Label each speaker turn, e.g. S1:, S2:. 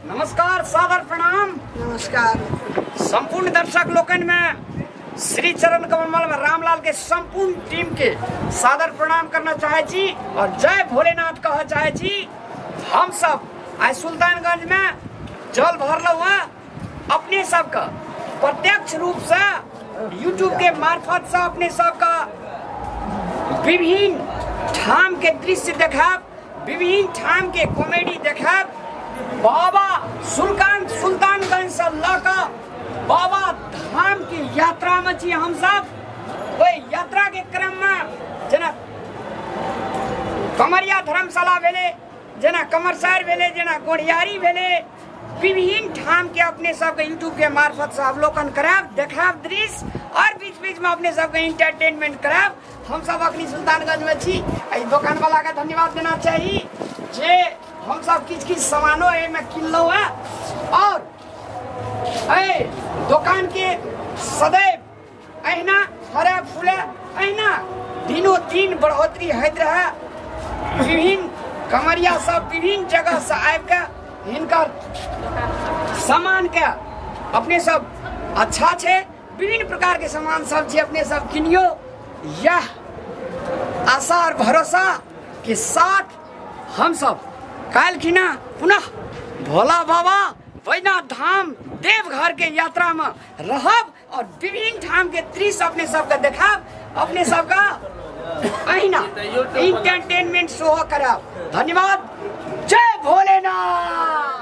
S1: नमस्कार, सादर प्रणाम।
S2: नमस्कार।
S1: संपूर्ण दर्शक लोकन में श्री चरण कमल में रामलाल के संपूर्ण टीम के सादर प्रणाम करना चाहे छी और जय भोलेनाथ कह चाहे छी। हम सब आज सुल्तानगंज में जल भरल हुआ अपने सब का प्रत्यक्ष रूप से यूट्यूब के मार्फत से अपने सब का विभिन्न ठाम के दृश्य देखा, विभिन्न ठाम के कॉमेडी देखा। बाबा सुल्तानगंज से लगा बाबा धाम की यात्रा में छी हम सब। वही यात्रा के क्रम में जना कमरिया धर्मशाला भेले, जना कमरसर भेले, जना गोढ़ियारी भेले, विभिन्न ठाम के अपने सबके यूट्यूब के मार्फत से अवलोकन कराब, देखाब दृश्य और बीच बीच में अपने सबके इंटरटेनमेंट कराब। हम सब अखनी सुल्तानगंज में छी। दुकान वाला का धन्यवाद देना चाहिए जे हम सब किछ सामानो में किनलो है और दुकान के सदैव अहिना फरे फूले, अहिना दिनों दिन बढ़ोतरी होत रहे। विभिन्न कमरिया सब विभिन्न जगह से आबि के हिनकर सामान के अपने सब अच्छा छे, विभिन्न प्रकार के सामान सब छे, अपने सब किनियो। यह आशा और भरोसा के साथ हम सब काल खिना पुनः भोला बाबा वैद्यनाथ धाम देवघर के यात्रा में रहब और विभिन्न ठाम के दृश्य अपने सबके देखाब, अपने सबका अहिना इंटरटेनमेंट शो कराब। धन्यवाद। जय भोलेनाथ।